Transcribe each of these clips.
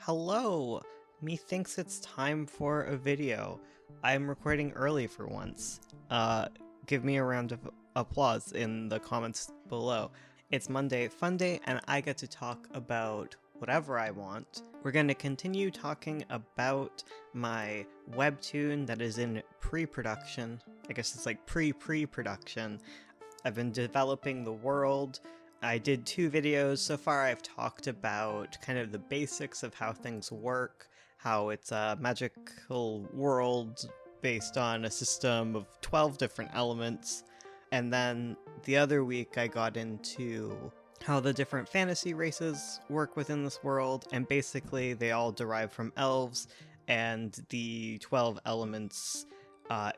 Hello! Methinks it's time for a video. I'm recording early for once. Give me a round of applause in the comments below. It's Monday Fun Day, and I get to talk about whatever I want. We're going to continue talking about my webtoon that is in pre-production. I guess it's like pre-production. I've been developing the world. I did 2 videos. So far I've talked about kind of the basics of how things work, how it's a magical world based on a system of 12 different elements. And then the other week I got into how the different fantasy races work within this world, and basically they all derive from elves, and the 12 elements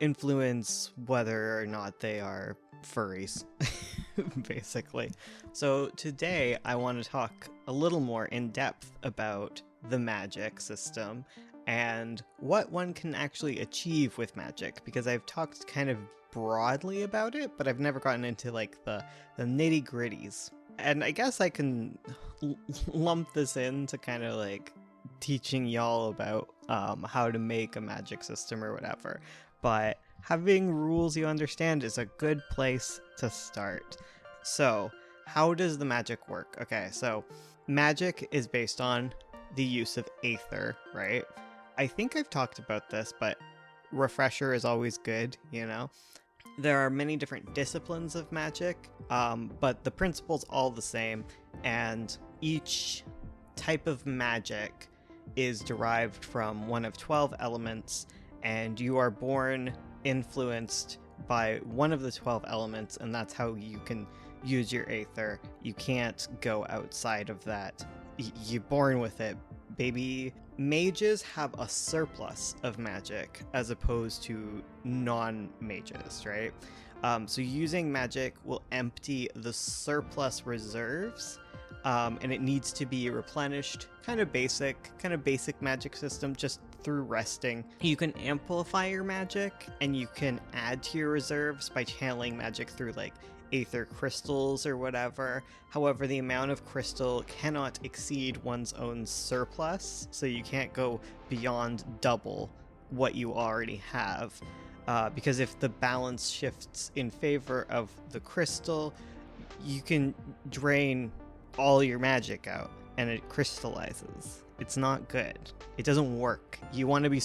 influence whether or not they are furries, basically. So today I want to talk a little more in depth about the magic system and what one can actually achieve with magic, because I've talked kind of broadly about it, but I've never gotten into like the nitty-gritties. And I guess I can lump this into kind of like teaching y'all about how to make a magic system or whatever. But having rules you understand is a good place to start. So, how does the magic work? Okay, so magic is based on the use of Aether, right? I think I've talked about this, but refresher is always good, you know? There are many different disciplines of magic, but the principle's all the same, and each type of magic is derived from one of 12 elements, and you are born influenced by one of the 12 elements, and that's how you can use your Aether. You can't go outside of that. You're born with it, baby. Mages have a surplus of magic as opposed to non-mages, right? So using magic will empty the surplus reserves, and it needs to be replenished. Kind of basic magic system, just through resting. You can amplify your magic, and you can add to your reserves by channeling magic through like Aether crystals or whatever. However, the amount of crystal cannot exceed one's own surplus, so you can't go beyond double what you already have. Because if the balance shifts in favor of the crystal, you can drain all your magic out and it crystallizes. It's not good. It doesn't work. You want to be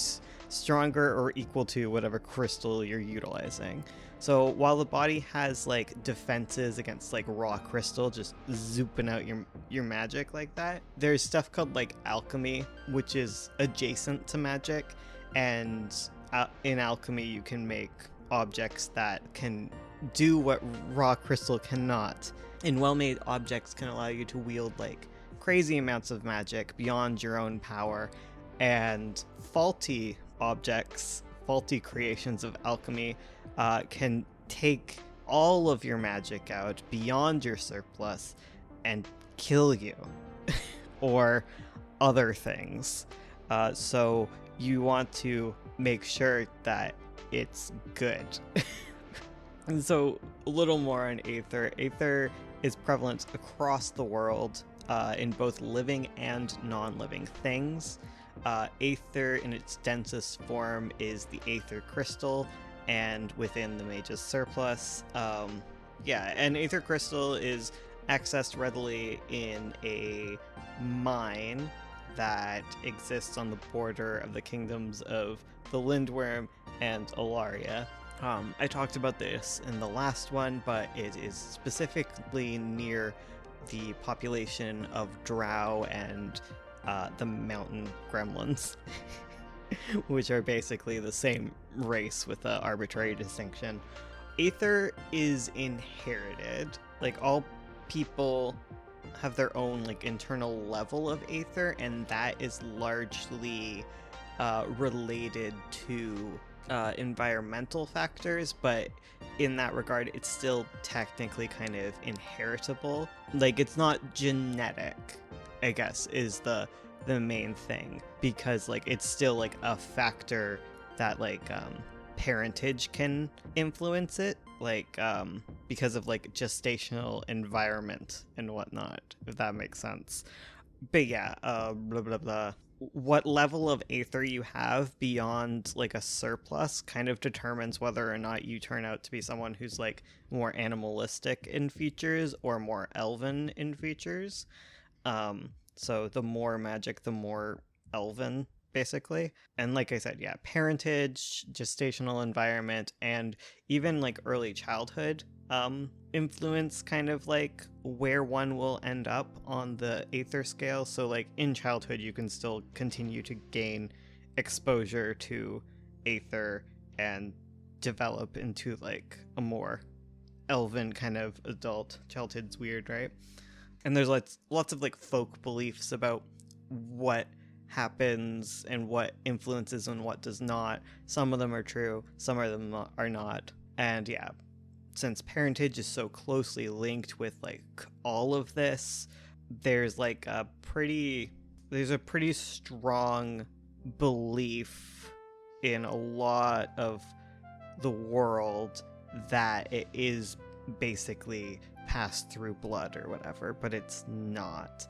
stronger or equal to whatever crystal you're utilizing. So while the body has like defenses against like raw crystal just zooping out your magic like that, there's stuff called like alchemy, which is adjacent to magic, and in alchemy you can make objects that can do what raw crystal cannot. And well-made objects can allow you to wield like crazy amounts of magic beyond your own power, and faulty objects, faulty creations of alchemy can take all of your magic out beyond your surplus and kill you or other things. So you want to make sure that it's good. And so a little more on Aether. Aether is prevalent across the world in both living and non-living things. Aether in its densest form is the Aether crystal, and within the mage's surplus. And Aether crystal is accessed readily in a mine that exists on the border of the kingdoms of the Lindworm and Alaria. I talked about this in the last one, but it is specifically near the population of Drow and the mountain gremlins, which are basically the same race with an arbitrary distinction. Aether is inherited. Like, all people have their own like internal level of Aether, and that is largely related to environmental factors, but in that regard it's still technically kind of inheritable. Like, it's not genetic, I guess, is the main thing, because like it's still like a factor that like parentage can influence it, like because of like gestational environment and whatnot, if that makes sense. But yeah, blah blah blah. what level of Aether you have beyond like a surplus kind of determines whether or not you turn out to be someone who's like more animalistic in features or more elven in features. So the more magic, the more elven, basically. And like I said, yeah, parentage, gestational environment, and even like early childhood influence kind of like where one will end up on the Aether scale. So like in childhood, you can still continue to gain exposure to Aether and develop into like a more elven kind of adult. Childhood's weird, right? And there's lots of like folk beliefs about what happens and what influences and what does not. Some of them are true, some of them are not. And yeah, since parentage is so closely linked with like all of this, there's a pretty strong belief in a lot of the world that it is basically passed through blood or whatever, but it's not.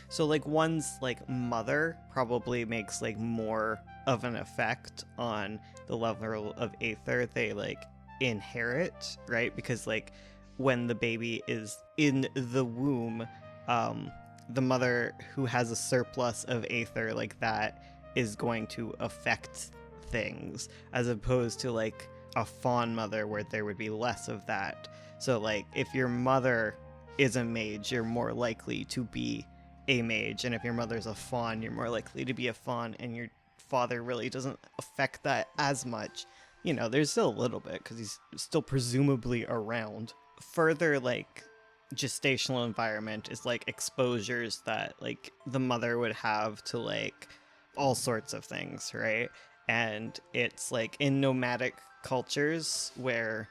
So like one's like mother probably makes like more of an effect on the level of Aether they like inherit, right? Because like when the baby is in the womb, the mother who has a surplus of Aether like that is going to affect things, as opposed to like a fawn mother where there would be less of that. So like if your mother is a mage, you're more likely to be a mage, and if your mother's a fawn, you're more likely to be a fawn, and your father really doesn't affect that as much. You know, there's still a little bit because he's still presumably around. Further like gestational environment is like exposures that like the mother would have to like all sorts of things, right? And it's like in nomadic cultures where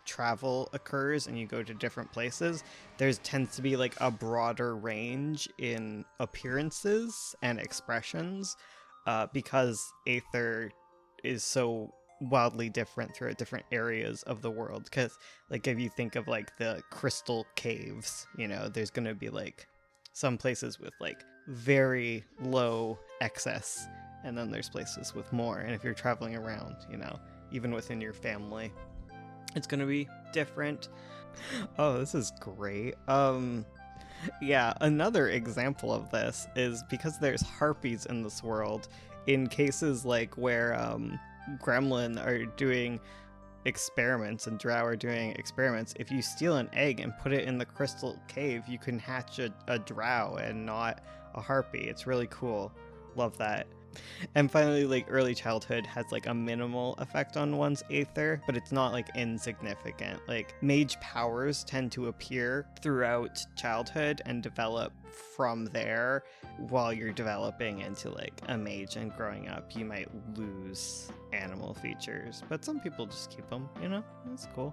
travel occurs and you go to different places, there's tends to be like a broader range in appearances and expressions, because Aether is so wildly different throughout different areas of the world. Because like if you think of like the crystal caves, there's gonna be like some places with like very low excess, and then there's places with more. And if you're traveling around, even within your family, it's gonna be different. Oh, this is great. Yeah, another example of this is because there's harpies in this world, in cases like where gremlin are doing experiments and drow are doing experiments, if you steal an egg and put it in the crystal cave, you can hatch a drow and not a harpy. It's really cool. Love that. And finally, like early childhood has like a minimal effect on one's Aether, but it's not like insignificant. Like mage powers tend to appear throughout childhood and develop from there. While you're developing into like a mage and growing up, you might lose animal features, but some people just keep them, that's cool.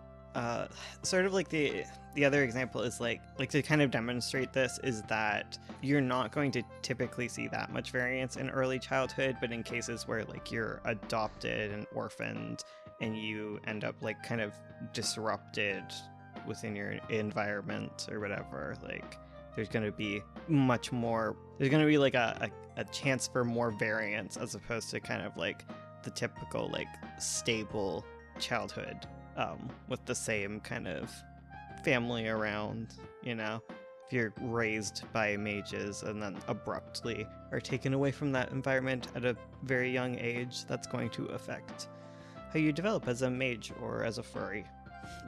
Sort of like the other example is like to kind of demonstrate this is that you're not going to typically see that much variance in early childhood, but in cases where like you're adopted and orphaned and you end up like kind of disrupted within your environment or whatever, like there's going to be like a chance for more variance, as opposed to kind of like the typical like stable childhood with the same kind of family around. If you're raised by mages and then abruptly are taken away from that environment at a very young age, that's going to affect how you develop as a mage or as a furry.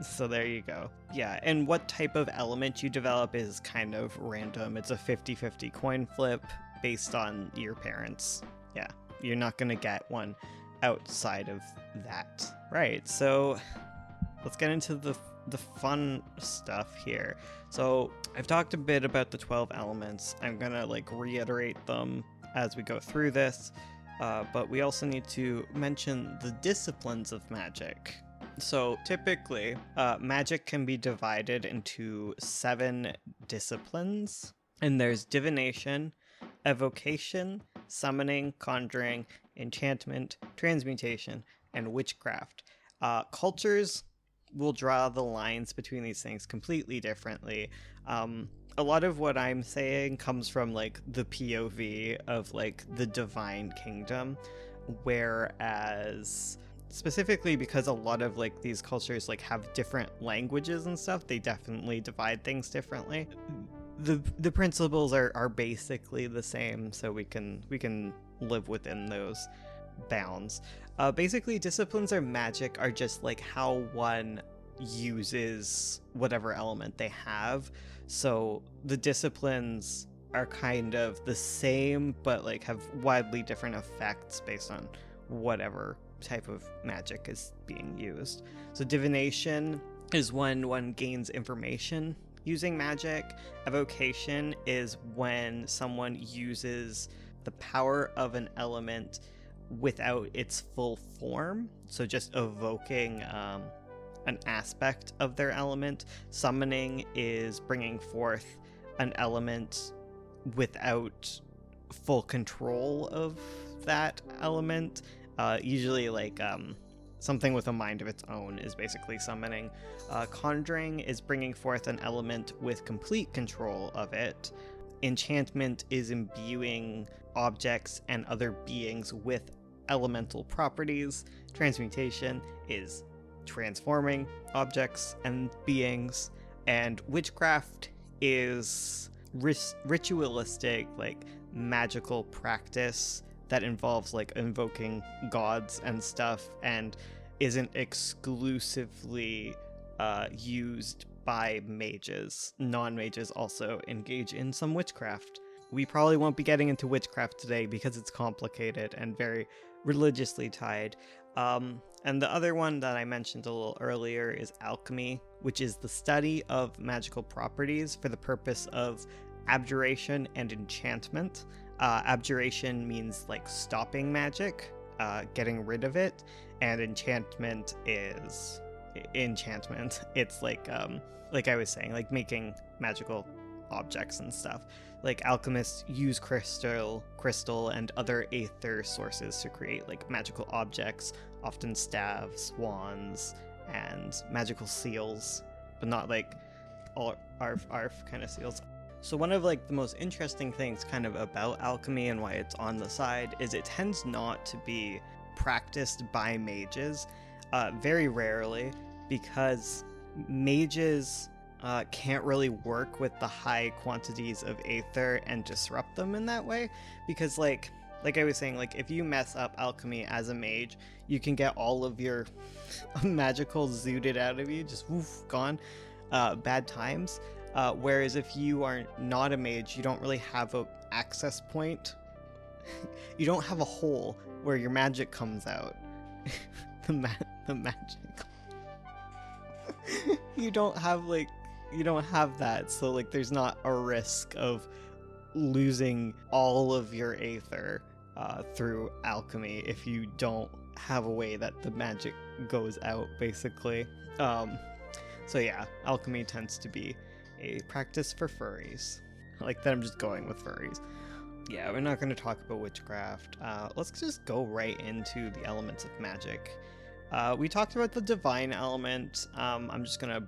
So there you go. Yeah, and what type of element you develop is kind of random. It's a 50-50 coin flip based on your parents. Yeah, you're not gonna get one outside of that. Right, so let's get into the fun stuff here. So I've talked a bit about the 12 elements. I'm gonna like reiterate them as we go through this, but we also need to mention the disciplines of magic. So typically, magic can be divided into 7 disciplines, and there's divination, evocation, summoning, conjuring, enchantment, transmutation, and witchcraft. Cultures will draw the lines between these things completely differently. a lot of what I'm saying comes from like the POV of like the divine kingdom, whereas specifically because a lot of like these cultures like have different languages and stuff, they definitely divide things differently. The principles are basically the same, so we can live within those bounds. Basically, disciplines or magic are just like how one uses whatever element they have. So the disciplines are kind of the same, but like have widely different effects based on whatever type of magic is being used. So divination is when one gains information using magic. Evocation is when someone uses the power of an element without its full form, so just evoking an aspect of their element. Summoning is bringing forth an element without full control of that element. Usually like something with a mind of its own is basically summoning. Conjuring is bringing forth an element with complete control of it. Enchantment is imbuing objects and other beings with elemental properties. Transmutation is transforming objects and beings. And witchcraft is ritualistic, like magical practice that involves like invoking gods and stuff and isn't exclusively used by mages. Non-mages also engage in some witchcraft. We probably won't be getting into witchcraft today because it's complicated and very religiously tied. And the other one that I mentioned a little earlier is alchemy, which is the study of magical properties for the purpose of abjuration and enchantment. Abjuration means like stopping magic, getting rid of it, and enchantment is enchantment. It's like I was saying, like making magical objects and stuff. Like alchemists use crystal and other aether sources to create like magical objects, often staves, wands, and magical seals, but not like all arf kind of seals. So one of like the most interesting things kind of about alchemy and why it's on the side is it tends not to be practiced by mages, very rarely, because mages can't really work with the high quantities of aether and disrupt them in that way, because like I was saying, like if you mess up alchemy as a mage, you can get all of your magical zooted out of you, just woof, gone, bad times. Whereas if you are not a mage, you don't really have a access point. You don't have a hole where your magic comes out. the magic. You don't have that, so like there's not a risk of losing all of your aether through alchemy if you don't have a way that the magic goes out, basically. So yeah, alchemy tends to be a practice for furries. Like that I'm just going with furries. Yeah, we're not going to talk about witchcraft. Let's just go right into the elements of magic. We talked about the divine element. I'm just going to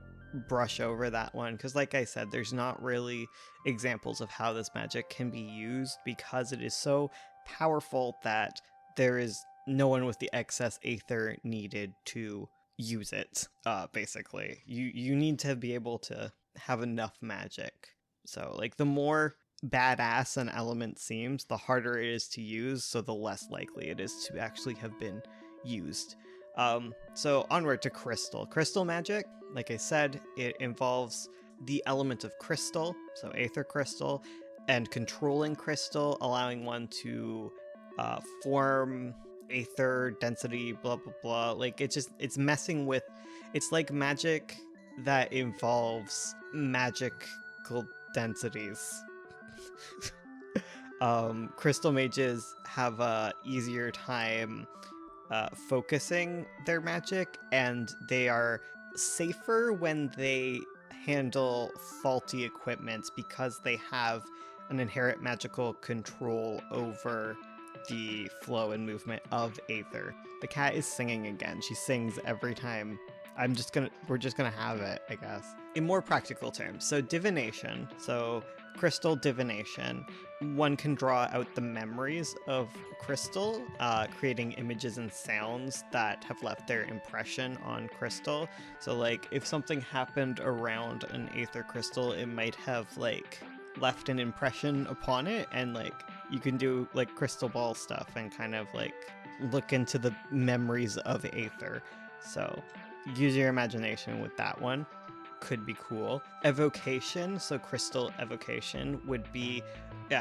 brush over that one because like I said, there's not really examples of how this magic can be used because it is so powerful that there is no one with the excess aether needed to use it. Basically, you need to be able to have enough magic. So like the more badass an element seems, the harder it is to use, so the less likely it is to actually have been used. So onward to crystal magic. Like I said, it involves the element of crystal, so aether crystal, and controlling crystal, allowing one to form aether density, blah blah blah. Like it's messing with, it's like magic that involves magical densities. Crystal mages have a easier time focusing their magic, and they are safer when they handle faulty equipment because they have an inherent magical control over the flow and movement of aether. The cat is singing again. She sings every time we're just gonna have it, I guess. In more practical terms, so divination, so crystal divination, one can draw out the memories of crystal, creating images and sounds that have left their impression on crystal. So like if something happened around an Aether crystal, it might have like left an impression upon it, and like you can do like crystal ball stuff and kind of like look into the memories of Aether. So use your imagination with that one. Could be cool. Evocation, so crystal evocation would be,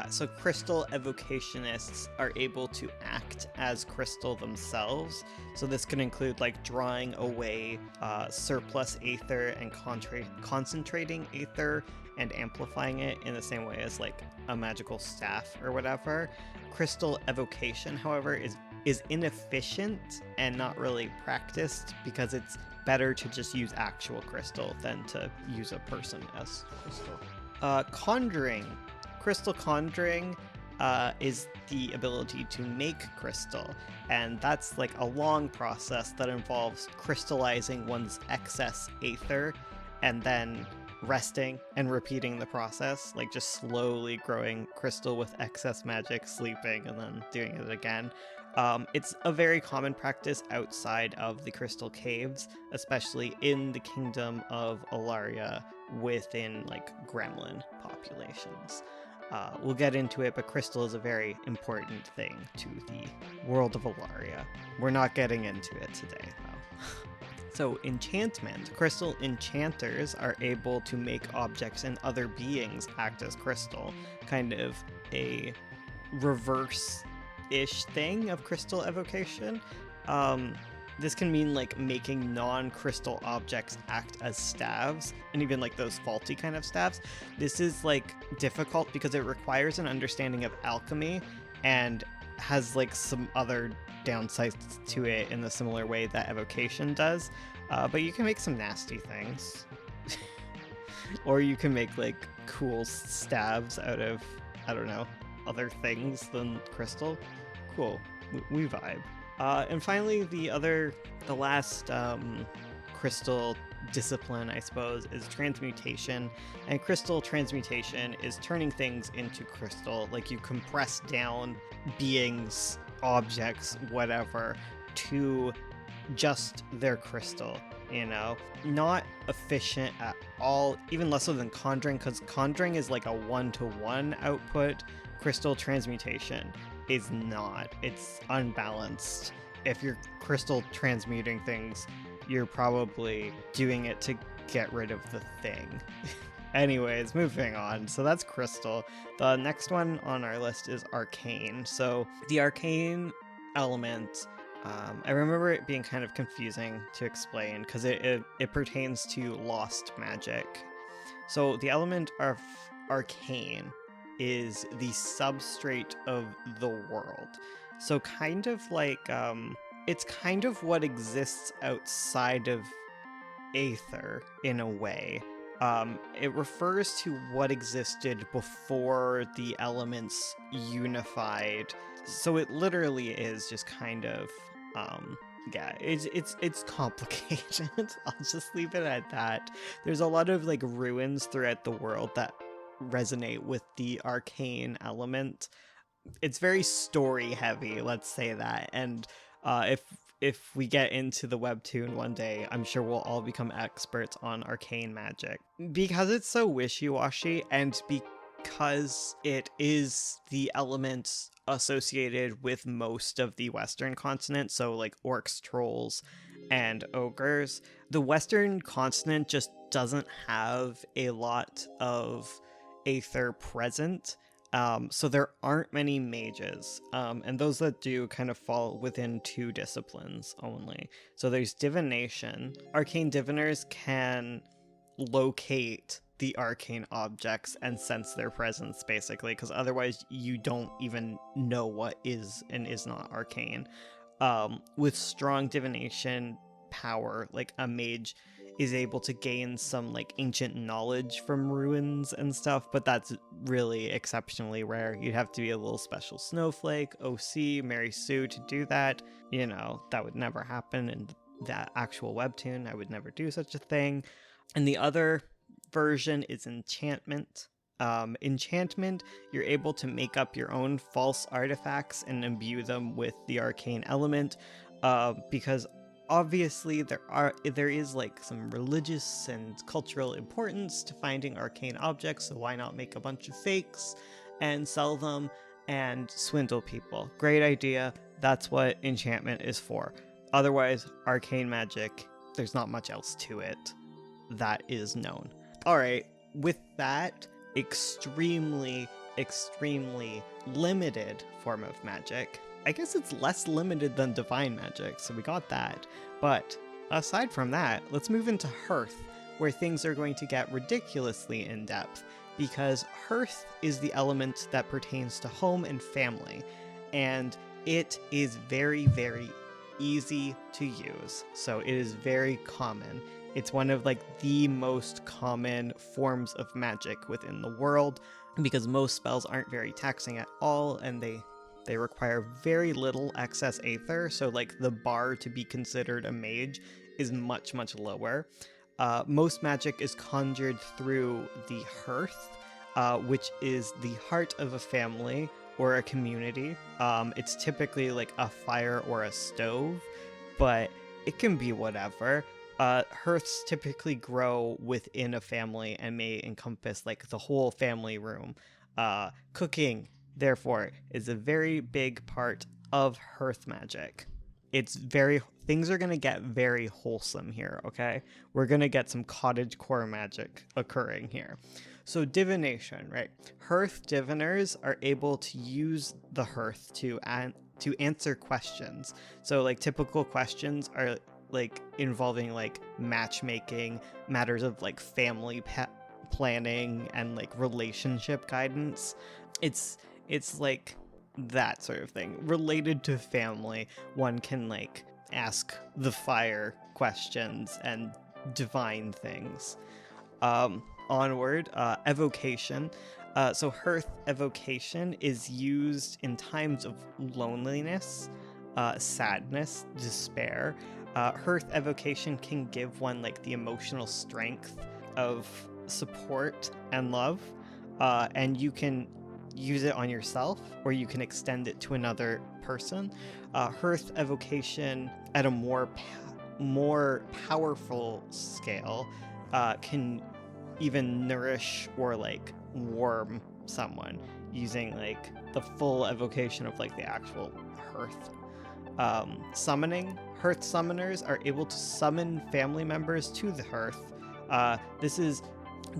so crystal evocationists are able to act as crystal themselves. So this could include like drawing away surplus Aether and concentrating Aether and amplifying it in the same way as like a magical staff or whatever. Crystal evocation, however, is inefficient and not really practiced because it's better to just use actual crystal than to use a person as crystal. Conjuring. Crystal conjuring is the ability to make crystal, and that's like a long process that involves crystallizing one's excess Aether and then resting and repeating the process, like just slowly growing crystal with excess magic, sleeping, and then doing it again. It's a very common practice outside of the crystal caves, especially in the kingdom of Alaria within like gremlin populations. We'll get into it, but crystal is a very important thing to the world of Alaria. We're not getting into it today, though. So enchantment. Crystal enchanters are able to make objects and other beings act as crystal, kind of a reverse-ish thing of crystal evocation. This can mean like making non-crystal objects act as staves, and even like those faulty kind of staves. This is like difficult because it requires an understanding of alchemy and has like some other downsides to it in the similar way that evocation does. But you can make some nasty things. Or you can make like cool stabs out of, I don't know, other things than crystal. Cool. We vibe. And finally, the last crystal discipline, I suppose, is transmutation. And crystal transmutation is turning things into crystal. Like you compress down beings, objects, whatever, to just their crystal, you know? Not efficient at all, even less so than conjuring, because conjuring is like a one-to-one output. Crystal transmutation is not. It's unbalanced. If you're crystal transmuting things, you're probably doing it to get rid of the thing. Anyways, moving on. So that's crystal. The next one on our list is arcane. So the arcane element, I remember it being kind of confusing to explain because it pertains to lost magic. So the element of arcane is the substrate of the world. So kind of like, it's kind of what exists outside of Aether in a way. It refers to what existed before the elements unified. So it literally is just kind of, it's complicated. I'll just leave it at that. There's a lot of like ruins throughout the world that resonate with the arcane element. It's very story heavy, let's say that. And if we get into the webtoon one day, I'm sure we'll all become experts on arcane magic. Because it's so wishy-washy, and because it is the elements associated with most of the Western continent, so like orcs, trolls, and ogres, the Western continent just doesn't have a lot of Aether present. So there aren't many mages, and those that do kind of fall within two disciplines only. So there's divination. Arcane diviners can locate the arcane objects and sense their presence, basically, because otherwise you don't even know what is and is not arcane. With strong divination power, like a mage is able to gain some like ancient knowledge from ruins and stuff, but that's really exceptionally rare. You'd have to be a little special snowflake, OC, Mary Sue to do that. You know, that would never happen in the actual webtoon. I would never do such a thing. And the other version is enchantment. Enchantment, you're able to make up your own false artifacts and imbue them with the arcane element, because obviously there is like some religious and cultural importance to finding arcane objects, so why not make a bunch of fakes and sell them and swindle people? Great idea. That's what enchantment is for. Otherwise, arcane magic, there's not much else to it that is known. All right, with that extremely limited form of magic, I guess it's less limited than divine magic, so we got that. But aside from that, let's move into Hearth, where things are going to get ridiculously in-depth, because Hearth is the element that pertains to home and family, and it is very, very easy to use. So it is very common. It's one of like the most common forms of magic within the world, because most spells aren't very taxing at all, and they require very little excess Aether, so like the bar to be considered a mage is much, much lower. Most magic is conjured through the Hearth, which is the heart of a family or a community. It's typically like a fire or a stove, but it can be whatever. Hearths typically grow within a family and may encompass like the whole family room. Cooking, therefore, is a very big part of Hearth magic. Things are going to get very wholesome here, okay? We're going to get some cottagecore magic occurring here. So divination, right? Hearth diviners are able to use the Hearth to answer questions. So like typical questions are like involving like matchmaking, matters of like family planning, and like relationship guidance. It's like that sort of thing related to family. One can like ask the fire questions and divine things. Onward, evocation. So Hearth evocation is used in times of loneliness, sadness, despair. Hearth evocation can give one like the emotional strength of support and love, and you can use it on yourself, or you can extend it to another person. Hearth evocation at a more powerful scale can even nourish or like warm someone using like the full evocation of like the actual Hearth. Summoning. Hearth summoners are able to summon family members to the Hearth. This is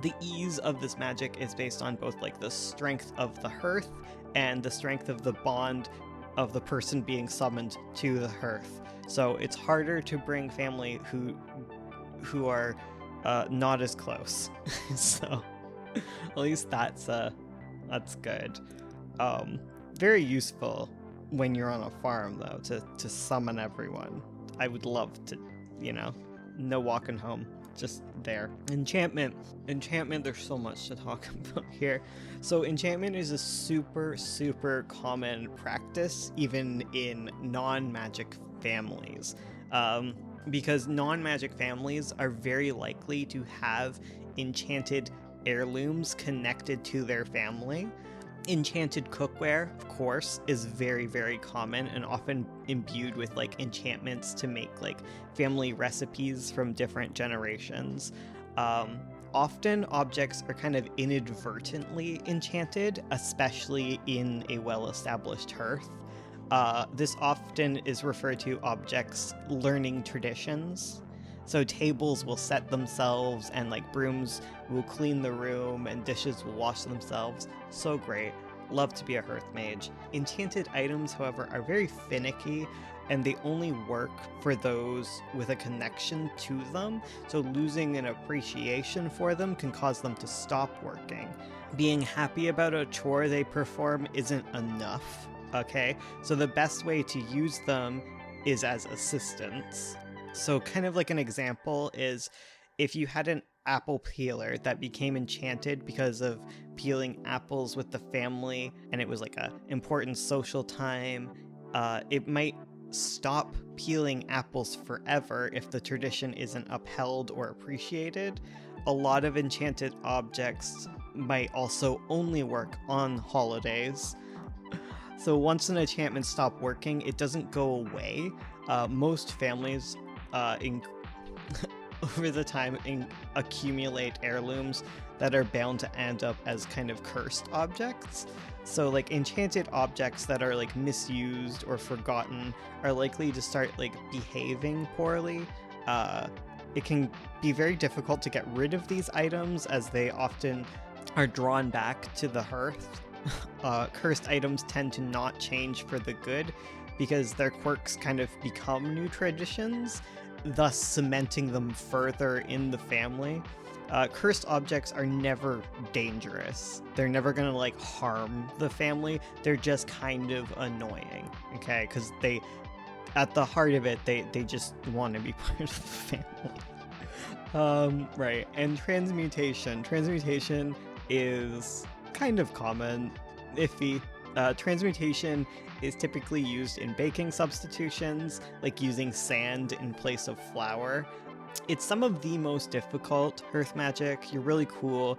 the ease of this magic is based on both like the strength of the Hearth and the strength of the bond of the person being summoned to the Hearth. So it's harder to bring family who are not as close. So at least that's good. Very useful when you're on a farm though, to summon everyone. I would love to, no walking home, just there. Enchantment, there's so much to talk about here. So enchantment is a super common practice even in non-magic families, because non-magic families are very likely to have enchanted heirlooms connected to their family. Enchanted cookware, of course, is very common and often imbued with like enchantments to make like family recipes from different generations. Often objects are kind of inadvertently enchanted, especially in a well-established Hearth. This often is referred to objects learning traditions. So tables will set themselves, and like brooms will clean the room, and dishes will wash themselves. So great. Love to be a Hearth mage. Enchanted items, however, are very finicky, and they only work for those with a connection to them. So losing an appreciation for them can cause them to stop working. Being happy about a chore they perform isn't enough, okay? So the best way to use them is as assistants. So kind of like an example is if you had an apple peeler that became enchanted because of peeling apples with the family, and it was like a important social time, it might stop peeling apples forever if the tradition isn't upheld or appreciated. A lot of enchanted objects might also only work on holidays. So once an enchantment stops working, it doesn't go away. Most families over the time accumulate heirlooms that are bound to end up as kind of cursed objects. So like enchanted objects that are like misused or forgotten are likely to start like behaving poorly. It can be very difficult to get rid of these items as they often are drawn back to the hearth. Cursed items tend to not change for the good because their quirks kind of become new traditions, thus cementing them further in the family. Cursed objects are never dangerous. They're never gonna like harm the family. They're just kind of annoying, okay? Because at the heart of it, they just want to be part of the family. Right, and transmutation. Transmutation is kind of common, iffy. Transmutation is typically used in baking substitutions, like using sand in place of flour. It's some of the most difficult hearth magic. You're really cool.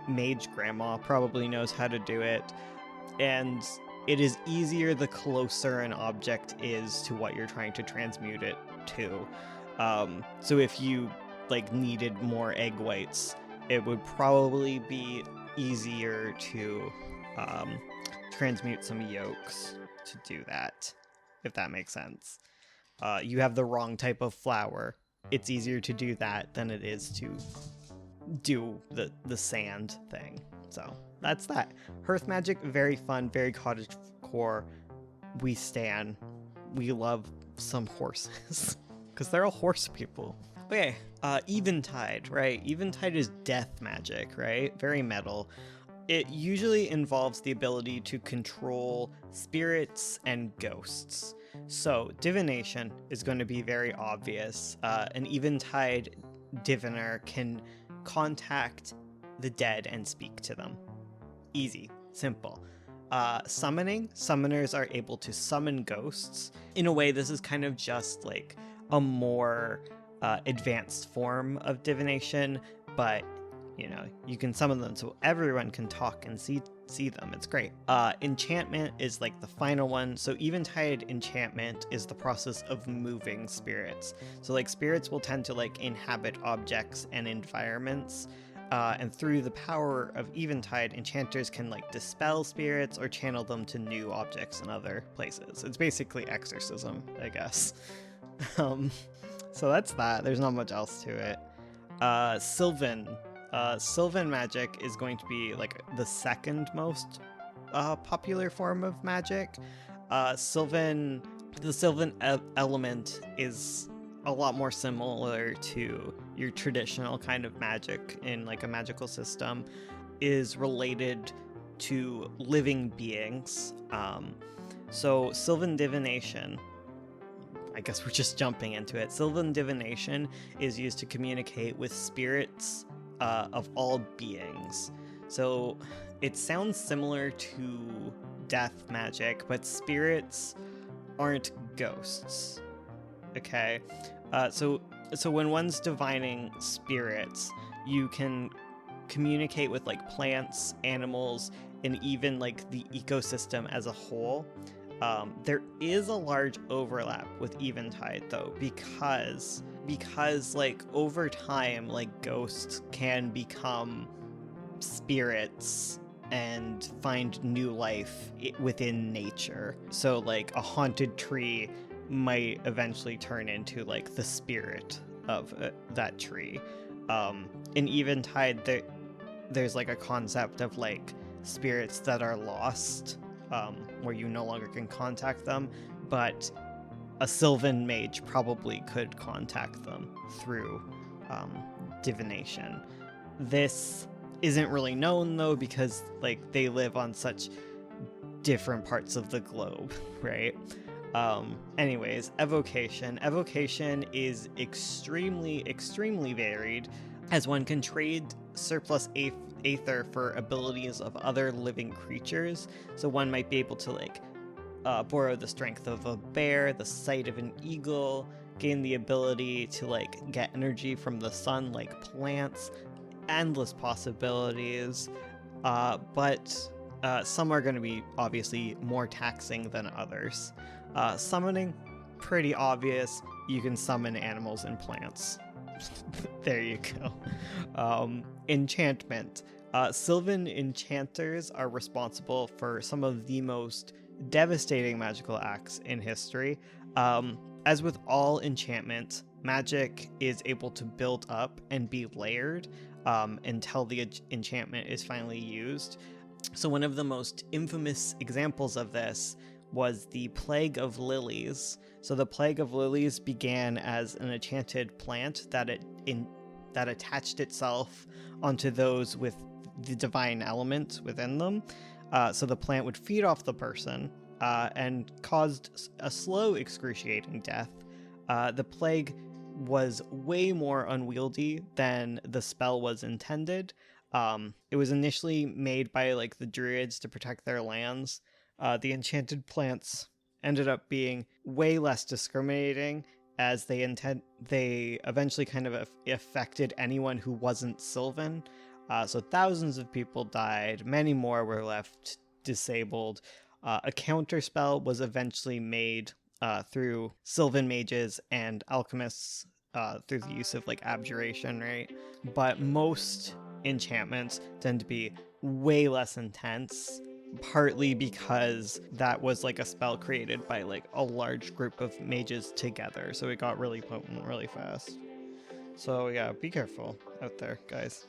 Mage grandma probably knows how to do it. And it is easier the closer an object is to what you're trying to transmute it to. So if you like needed more egg whites, it would probably be easier to transmute some yolks to do that, if that makes sense. You have the wrong type of flour. It's easier to do that than it is to do the sand thing. So that's that. Hearth magic, very fun, very cottagecore. We stan. We love some horses because they're all horse people. Okay, Eventide, right? Eventide is death magic, right? Very metal. It usually involves the ability to control spirits and ghosts. So divination is going to be very obvious. An Eventide diviner can contact the dead and speak to them. Easy, simple. Summoners are able to summon ghosts. In a way, this is kind of just like a more advanced form of divination, but you know, you can summon them so everyone can talk and see them. It's great. Enchantment is like the final one. So Eventide enchantment is the process of moving spirits. So like spirits will tend to like inhabit objects and environments. And through the power of Eventide, enchanters can like dispel spirits or channel them to new objects in other places. It's basically exorcism, I guess. So that's that. There's not much else to it. Silven. Silven magic is going to be like the second most popular form of magic. The Silven element is a lot more similar to your traditional kind of magic in like a magical system, is related to living beings. So Silven divination, I guess we're just jumping into it. Silven divination is used to communicate with spirits of all beings. So it sounds similar to death magic, but spirits aren't ghosts. Okay, so when one's divining spirits, you can communicate with like plants, animals, and even like the ecosystem as a whole. There is a large overlap with Eventide though, because like over time, like ghosts can become spirits and find new life within nature. So like a haunted tree might eventually turn into like the spirit of that tree. In Eventide, there's like a concept of like spirits that are lost, where you no longer can contact them, but a Silven mage probably could contact them through divination. This isn't really known though, because like they live on such different parts of the globe, right? Anyways, evocation. Evocation is extremely varied, as one can trade surplus Aether for abilities of other living creatures. So one might be able to like borrow the strength of a bear, the sight of an eagle, gain the ability to like get energy from the sun like plants, endless possibilities. But some are going to be obviously more taxing than others. Summoning, pretty obvious. You can summon animals and plants. There you go. Enchantment. Silven enchanters are responsible for some of the most devastating magical acts in history. As with all enchantment, magic is able to build up and be layered until the enchantment is finally used. So one of the most infamous examples of this was the Plague of Lilies. So the Plague of Lilies began as an enchanted plant that attached itself onto those with the divine element within them. So the plant would feed off the person and caused a slow, excruciating death. The plague was way more unwieldy than the spell was intended. It was initially made by like the druids to protect their lands. The enchanted plants ended up being way less discriminating, as they eventually kind of affected anyone who wasn't Silven. So thousands of people died, many more were left disabled. A counterspell was eventually made through Silven mages and alchemists through the use of like abjuration, right? But most enchantments tend to be way less intense, partly because that was like a spell created by like a large group of mages together, so it got really potent really fast. So yeah, be careful out there, guys.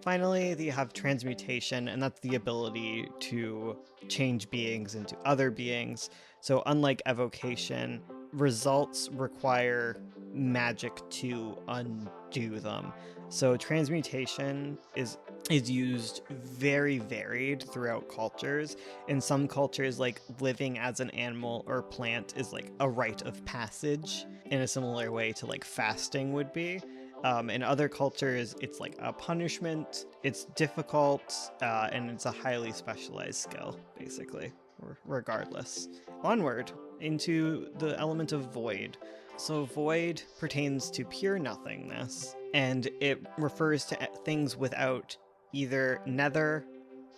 Finally, you have transmutation, and that's the ability to change beings into other beings. So unlike evocation, results require magic to undo them. So transmutation is used very varied throughout cultures. In some cultures, like living as an animal or plant is like a rite of passage in a similar way to like fasting would be. In other cultures, it's like a punishment, it's difficult, and it's a highly specialized skill, basically, regardless. Onward into the element of void. So void pertains to pure nothingness, and it refers to things without either nether,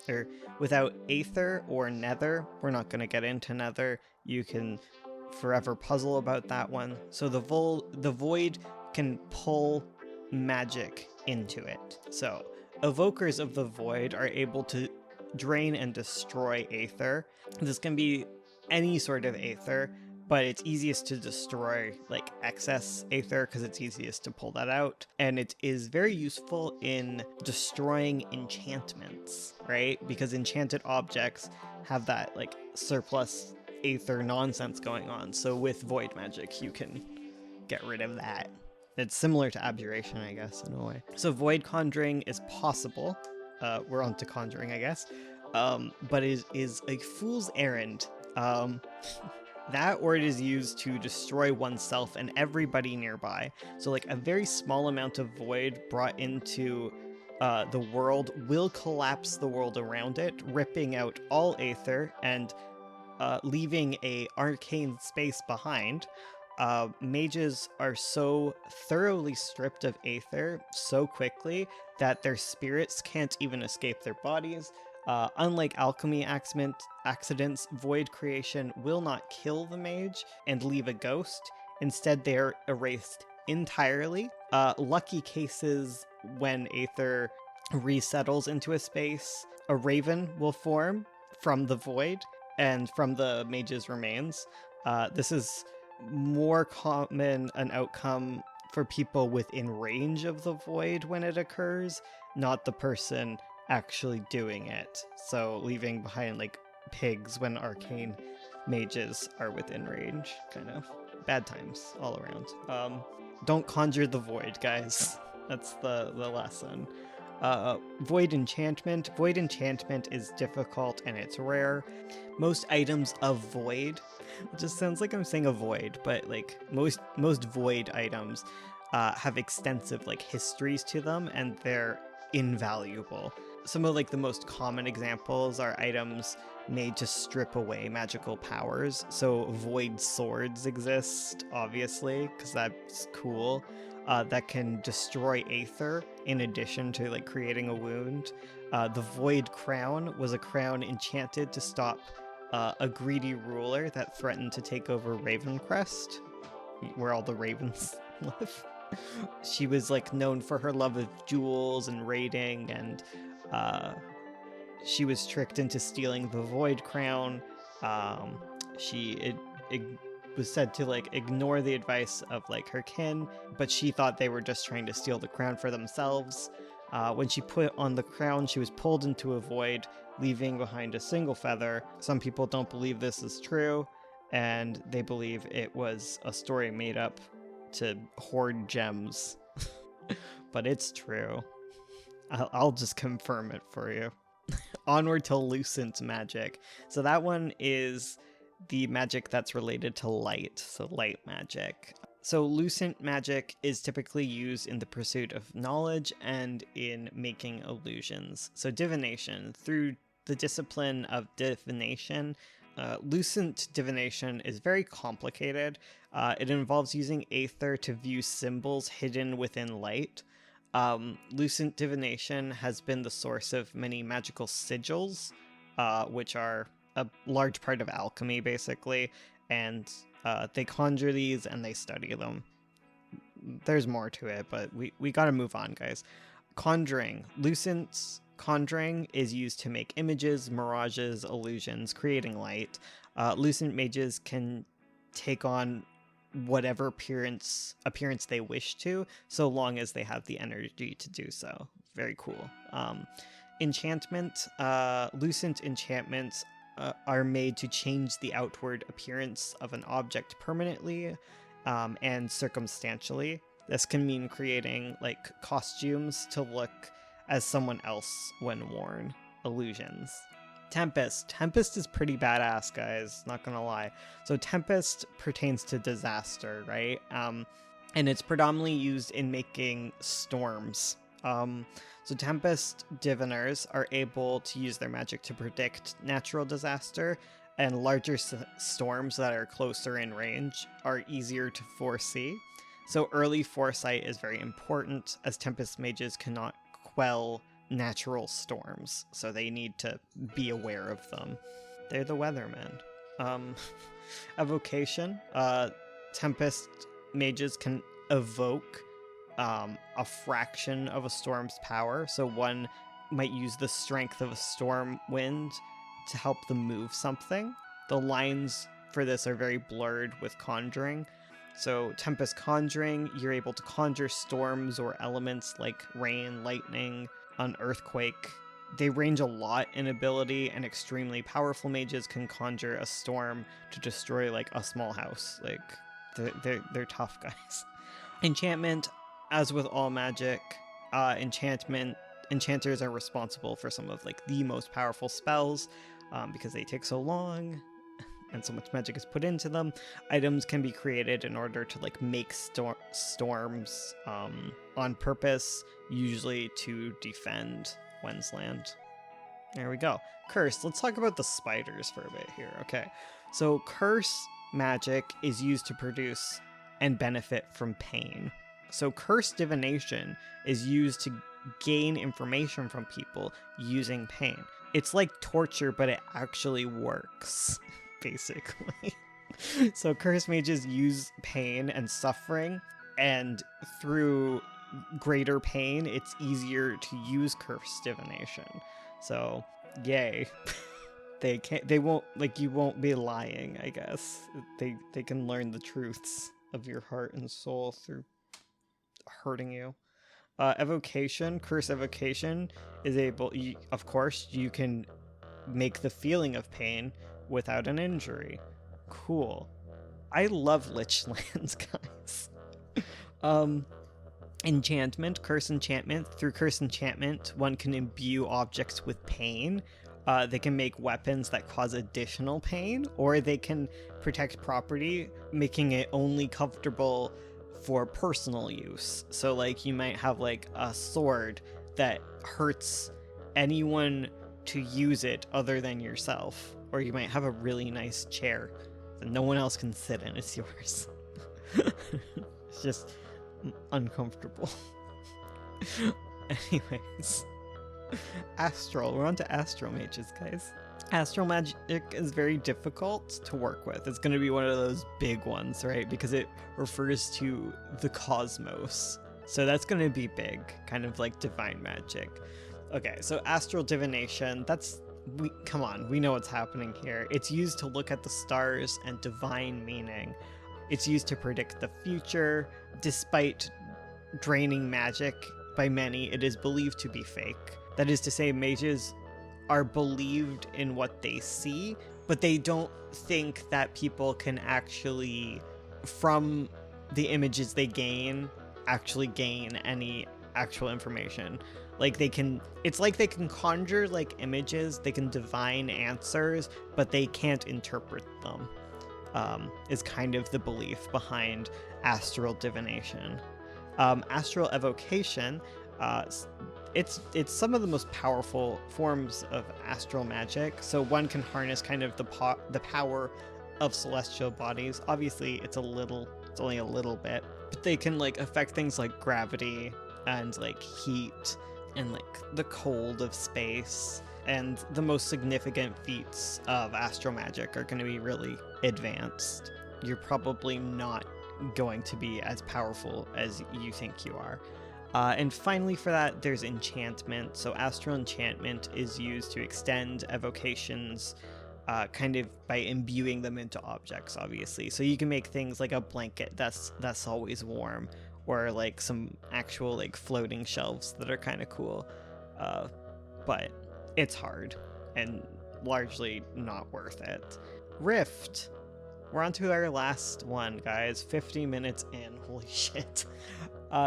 or without aether or nether. We're not going to get into nether. You can forever puzzle about that one. So the void can pull magic into it. So evokers of the void are able to drain and destroy aether. This can be any sort of aether, but it's easiest to destroy like excess aether because it's easiest to pull that out. And it is very useful in destroying enchantments, right? Because enchanted objects have that like surplus aether nonsense going on. So with void magic, you can get rid of that. It's similar to abjuration, I guess, in a way. So void conjuring is possible. We're on to conjuring, I guess. But it is a fool's errand. That, or it is used to destroy oneself and everybody nearby. So like a very small amount of void brought into the world will collapse the world around it, ripping out all aether and leaving a arcane space behind. Mages are so thoroughly stripped of aether so quickly that their spirits can't even escape their bodies. Unlike alchemy accidents, void creation will not kill the mage and leave a ghost. Instead, they are erased entirely. Lucky cases when aether resettles into a space, a raven will form from the void and from the mage's remains. This is more common an outcome for people within range of the void when it occurs, not the person actually doing it. So leaving behind like pigs when arcane mages are within range, kind of. Bad times all around. Don't conjure the void, guys. That's the lesson. Void enchantment. Void enchantment is difficult and it's rare. Most items of void, it just sounds like I'm saying avoid, but like most void items have extensive like histories to them and they're invaluable. some of like the most common examples are items made to strip away magical powers. So void swords exist, obviously, because that's cool. That can destroy Aether in addition to like creating a wound. The void crown was a crown enchanted to stop a greedy ruler that threatened to take over Ravencrest, where all the ravens live. She was like known for her love of jewels and raiding, and she was tricked into stealing the void crown. It was said to like ignore the advice of like her kin, but she thought they were just trying to steal the crown for themselves. When she put on the crown, she was pulled into a void, leaving behind a single feather. Some people don't believe this is true, and they believe it was a story made up to hoard gems. But it's true. I'll just confirm it for you. Onward to Lucent magic. So that one is the magic that's related to light, so light magic. So Lucent magic is typically used in the pursuit of knowledge and in making illusions. So divination. Through the discipline of divination, Lucent divination is very complicated. It involves using Aether to view symbols hidden within light. Lucent divination has been the source of many magical sigils, which are a large part of alchemy, basically, and they conjure these and they study them. There's more to it, but we gotta move on, guys. Conjuring. Lucent's conjuring is used to make images, mirages, illusions, creating light. Lucent mages can take on whatever appearance they wish to, so long as they have the energy to do so. Very cool. Enchantment. Lucent enchantments are made to change the outward appearance of an object permanently and circumstantially. This can mean creating like costumes to look as someone else when worn. Illusions. Tempest. Tempest is pretty badass, guys, not gonna lie. So Tempest pertains to disaster, right? And it's predominantly used in making storms. So Tempest diviners are able to use their magic to predict natural disaster, and larger storms that are closer in range are easier to foresee. So early foresight is very important, as Tempest mages cannot quell natural storms, so they need to be aware of them. They're the weathermen. Evocation. Tempest mages can evoke a fraction of a storm's power, so one might use the strength of a storm wind to help them move something. The lines for this are very blurred with conjuring. So Tempest conjuring, you're able to conjure storms or elements like rain, lightning, an earthquake. They range a lot in ability, and extremely powerful mages can conjure a storm to destroy like a small house. Like they're tough guys. Enchantment. As with all magic, enchanters are responsible for some of like the most powerful spells because they take so long and so much magic is put into them. Items can be created in order to like make storms on purpose, usually to defend Wensland. There we go. Curse. Let's talk about the spiders for a bit here. Okay, so curse magic is used to produce and benefit from pain. So curse divination is used to gain information from people using pain. It's like torture, but it actually works, basically. So curse mages use pain and suffering, and through greater pain, it's easier to use curse divination. So, yay. They won't, like, you won't be lying, I guess. They can learn the truths of your heart and soul through hurting you. Evocation, curse evocation is of course, you can make the feeling of pain without an injury. Cool. I love Lich Lands, guys. Enchantment, curse enchantment. Through curse enchantment, one can imbue objects with pain. They can make weapons that cause additional pain, or they can protect property, making it only comfortable for personal use. So like you might have like a sword that hurts anyone to use it other than yourself, or you might have a really nice chair that no one else can sit in. It's yours. It's just uncomfortable. Anyways, Astral. We're on to Astral Mages, guys. Astral magic is very difficult to work with. It's going to be one of those big ones, right? Because it refers to the cosmos. So that's going to be big, kind of like divine magic. Okay, so astral divination, come on, we know what's happening here. It's used to look at the stars and divine meaning. It's used to predict the future. Despite draining magic by many, it is believed to be fake. That is to say, mages are believed in what they see, but they don't think that people can actually, from the images they gain, actually gain any actual information. Like it's like they can conjure like images, they can divine answers, but they can't interpret them, is kind of the belief behind astral divination. Astral evocation, it's some of the most powerful forms of astral magic. So one can harness kind of the power of celestial bodies. Obviously, it's only a little bit, but they can like affect things like gravity and like heat and like the cold of space. And the most significant feats of astral magic are going to be really advanced. You're probably not going to be as powerful as you think you are. And finally for that, there's enchantment. So astral enchantment is used to extend evocations, kind of by imbuing them into objects, obviously. So you can make things like a blanket that's always warm, or like some actual like floating shelves that are kind of cool. But it's hard and largely not worth it. Rift. We're on to our last one, guys. 50 minutes in. Holy shit.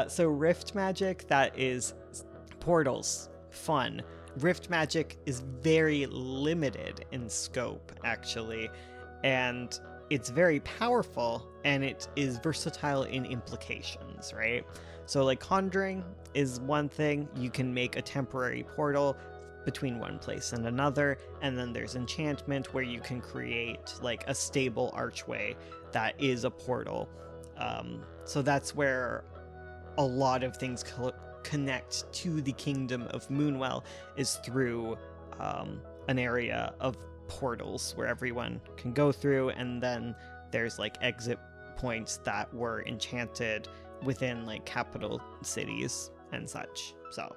So Rift magic, that is portals. Fun. Rift magic is very limited in scope, actually, and it's very powerful, and it is versatile in implications, right? So like conjuring is one thing. You can make a temporary portal between one place and another, and then there's enchantment, where you can create like a stable archway that is a portal. So that's where a lot of things connect to the kingdom of Moonwell, is through an area of portals where everyone can go through, and then there's like exit points that were enchanted within like capital cities and such. So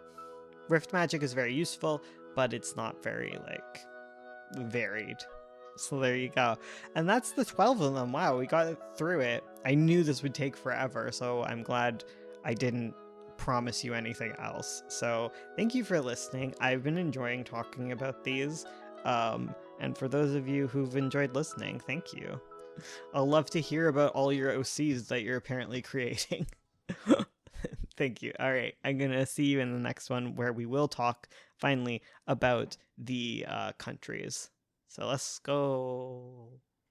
Rift magic is very useful, but it's not very like varied. So there you go. And that's the 12 of them. Wow, we got through it. I knew this would take forever, so I'm glad I didn't promise you anything else. So thank you for listening. I've been enjoying talking about these. And for those of you who've enjoyed listening, thank you. I'll love to hear about all your OCs that you're apparently creating. Thank you. All right. I'm going to see you in the next one, where we will talk finally about the countries. So let's go.